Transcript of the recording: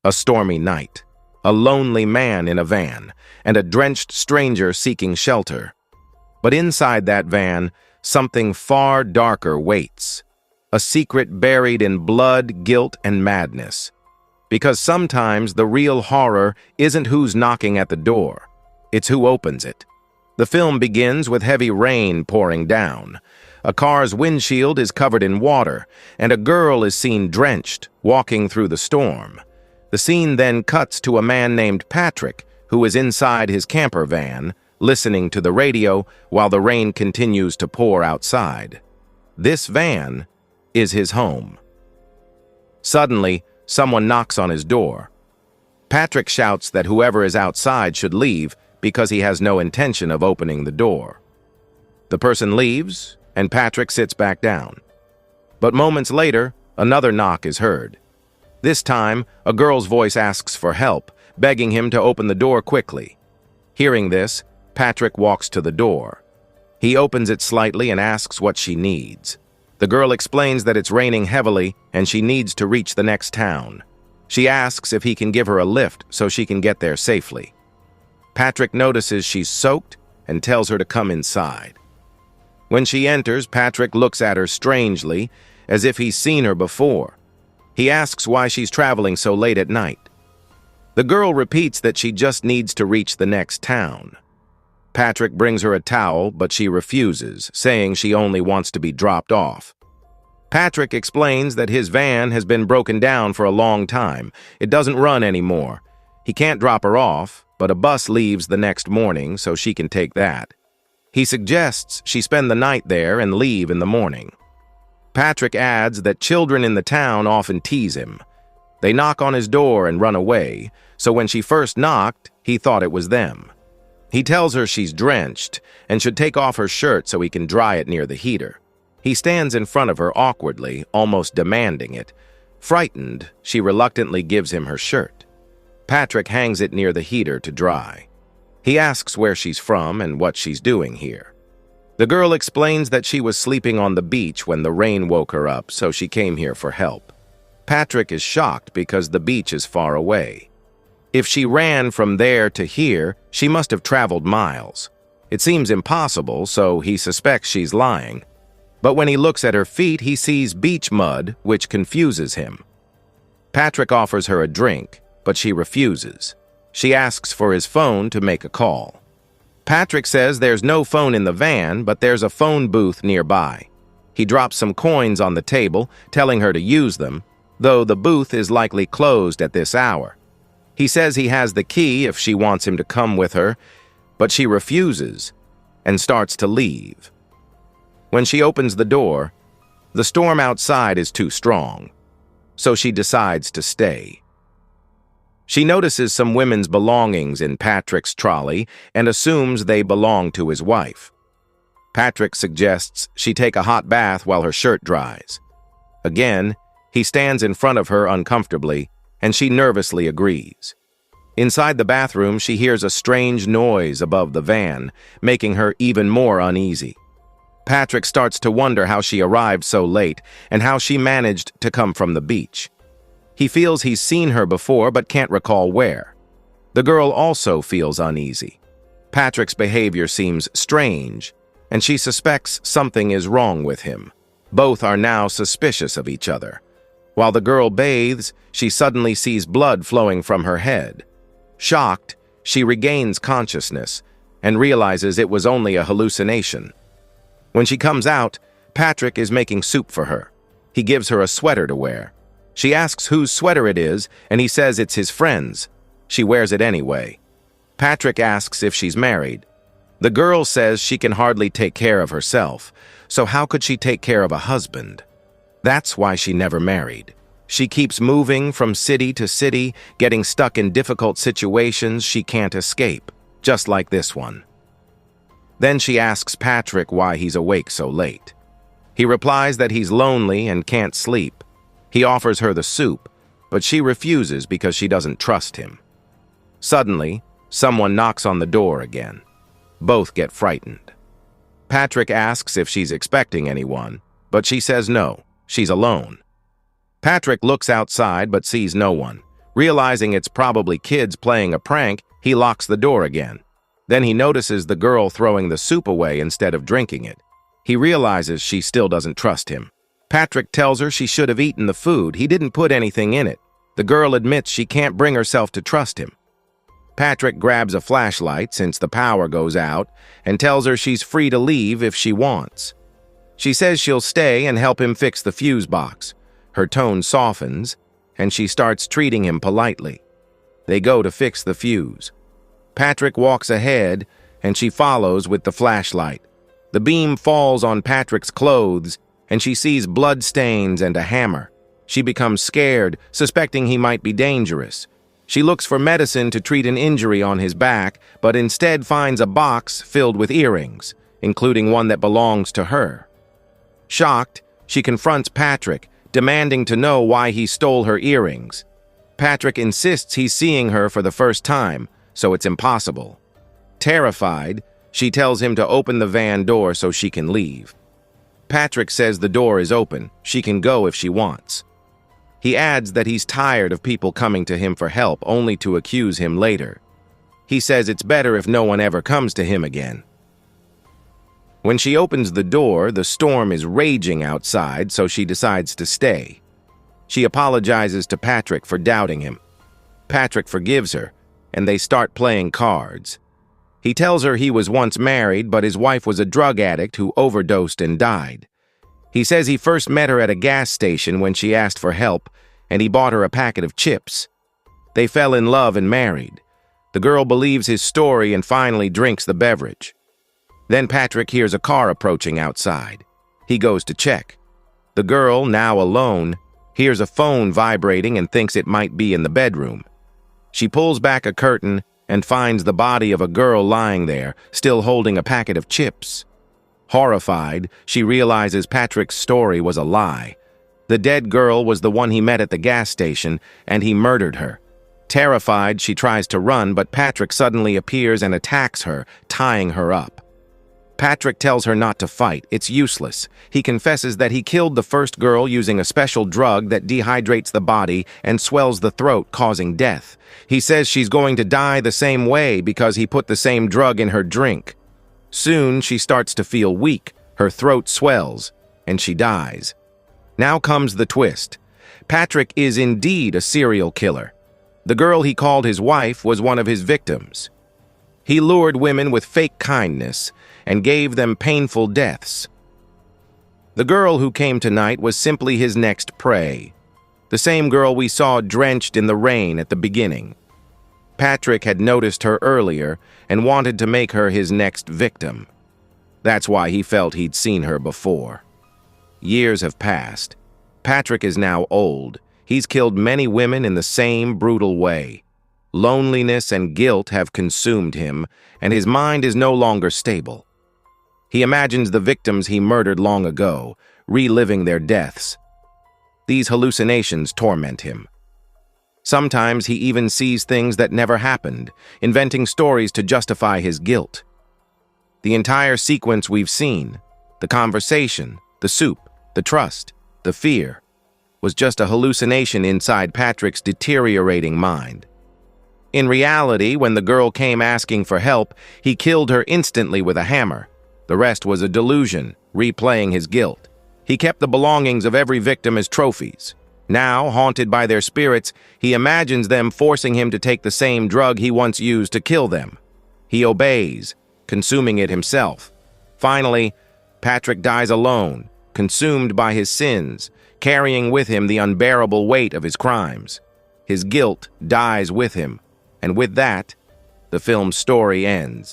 A stormy night, a lonely man in a van, and a drenched stranger seeking shelter. But inside that van, something far darker waits. A secret buried in blood, guilt, and madness. Because sometimes the real horror isn't who's knocking at the door, it's who opens it. The film begins with heavy rain pouring down. A car's windshield is covered in water, and a girl is seen drenched, walking through the storm. The scene then cuts to a man named Patrick, who is inside his camper van, listening to the radio while the rain continues to pour outside. This van is his home. Suddenly, someone knocks on his door. Patrick shouts that whoever is outside should leave because he has no intention of opening the door. The person leaves, and Patrick sits back down. But moments later, another knock is heard. This time, a girl's voice asks for help, begging him to open the door quickly. Hearing this, Patrick walks to the door. He opens it slightly and asks what she needs. The girl explains that it's raining heavily and she needs to reach the next town. She asks if he can give her a lift so she can get there safely. Patrick notices she's soaked and tells her to come inside. When she enters, Patrick looks at her strangely, as if he's seen her before. He asks why she's traveling so late at night. The girl repeats that she just needs to reach the next town. Patrick brings her a towel, but she refuses, saying she only wants to be dropped off. Patrick explains that his van has been broken down for a long time. It doesn't run anymore. He can't drop her off, but a bus leaves the next morning, so she can take that. He suggests she spend the night there and leave in the morning. Patrick adds that children in the town often tease him. They knock on his door and run away, so when she first knocked, he thought it was them. He tells her she's drenched and should take off her shirt so he can dry it near the heater. He stands in front of her awkwardly, almost demanding it. Frightened, she reluctantly gives him her shirt. Patrick hangs it near the heater to dry. He asks where she's from and what she's doing here. The girl explains that she was sleeping on the beach when the rain woke her up, so she came here for help. Patrick is shocked because the beach is far away. If she ran from there to here, she must have traveled miles. It seems impossible, so he suspects she's lying. But when he looks at her feet, he sees beach mud, which confuses him. Patrick offers her a drink, but she refuses. She asks for his phone to make a call. Patrick says there's no phone in the van, but there's a phone booth nearby. He drops some coins on the table, telling her to use them, though the booth is likely closed at this hour. He says he has the key if she wants him to come with her, but she refuses and starts to leave. When she opens the door, the storm outside is too strong, so she decides to stay. She notices some women's belongings in Patrick's trolley and assumes they belong to his wife. Patrick suggests she take a hot bath while her shirt dries. Again, he stands in front of her uncomfortably, and she nervously agrees. Inside the bathroom, she hears a strange noise above the van, making her even more uneasy. Patrick starts to wonder how she arrived so late and how she managed to come from the beach. He feels he's seen her before but can't recall where. The girl also feels uneasy. Patrick's behavior seems strange, and she suspects something is wrong with him. Both are now suspicious of each other. While the girl bathes, she suddenly sees blood flowing from her head. Shocked, she regains consciousness and realizes it was only a hallucination. When she comes out, Patrick is making soup for her. He gives her a sweater to wear. She asks whose sweater it is, and he says it's his friend's. She wears it anyway. Patrick asks if she's married. The girl says she can hardly take care of herself, so how could she take care of a husband? That's why she never married. She keeps moving from city to city, getting stuck in difficult situations she can't escape, just like this one. Then she asks Patrick why he's awake so late. He replies that he's lonely and can't sleep. He offers her the soup, but she refuses because she doesn't trust him. Suddenly, someone knocks on the door again. Both get frightened. Patrick asks if she's expecting anyone, but she says no, she's alone. Patrick looks outside but sees no one. Realizing it's probably kids playing a prank, he locks the door again. Then he notices the girl throwing the soup away instead of drinking it. He realizes she still doesn't trust him. Patrick tells her she should have eaten the food. He didn't put anything in it. The girl admits she can't bring herself to trust him. Patrick grabs a flashlight since the power goes out and tells her she's free to leave if she wants. She says she'll stay and help him fix the fuse box. Her tone softens, and she starts treating him politely. They go to fix the fuse. Patrick walks ahead, and she follows with the flashlight. The beam falls on Patrick's clothes, and she sees blood stains and a hammer. She becomes scared, suspecting he might be dangerous. She looks for medicine to treat an injury on his back, but instead finds a box filled with earrings, including one that belongs to her. Shocked, she confronts Patrick, demanding to know why he stole her earrings. Patrick insists he's seeing her for the first time, so it's impossible. Terrified, she tells him to open the van door so she can leave. Patrick says the door is open. She can go if she wants. He adds that he's tired of people coming to him for help only to accuse him later. He says it's better if no one ever comes to him again. When she opens the door, the storm is raging outside, so she decides to stay. She apologizes to Patrick for doubting him. Patrick forgives her, and they start playing cards. He tells her he was once married, but his wife was a drug addict who overdosed and died. He says he first met her at a gas station when she asked for help, and he bought her a packet of chips. They fell in love and married. The girl believes his story and finally drinks the beverage. Then Patrick hears a car approaching outside. He goes to check. The girl, now alone, hears a phone vibrating and thinks it might be in the bedroom. She pulls back a curtain and finds the body of a girl lying there, still holding a packet of chips. Horrified, she realizes Patrick's story was a lie. The dead girl was the one he met at the gas station, and he murdered her. Terrified, she tries to run, but Patrick suddenly appears and attacks her, tying her up. Patrick tells her not to fight. It's useless. He confesses that he killed the first girl using a special drug that dehydrates the body and swells the throat, causing death. He says she's going to die the same way because he put the same drug in her drink. Soon, she starts to feel weak, her throat swells, and she dies. Now comes the twist. Patrick is indeed a serial killer. The girl he called his wife was one of his victims. He lured women with fake kindness and gave them painful deaths. The girl who came tonight was simply his next prey, the same girl we saw drenched in the rain at the beginning. Patrick had noticed her earlier and wanted to make her his next victim. That's why he felt he'd seen her before. Years have passed. Patrick is now old. He's killed many women in the same brutal way. Loneliness and guilt have consumed him, and his mind is no longer stable. He imagines the victims he murdered long ago, reliving their deaths. These hallucinations torment him. Sometimes he even sees things that never happened, inventing stories to justify his guilt. The entire sequence we've seen, the conversation, the soup, the trust, the fear, was just a hallucination inside Patrick's deteriorating mind. In reality, when the girl came asking for help, he killed her instantly with a hammer. The rest was a delusion, replaying his guilt. He kept the belongings of every victim as trophies. Now, haunted by their spirits, he imagines them forcing him to take the same drug he once used to kill them. He obeys, consuming it himself. Finally, Patrick dies alone, consumed by his sins, carrying with him the unbearable weight of his crimes. His guilt dies with him, and with that, the film's story ends.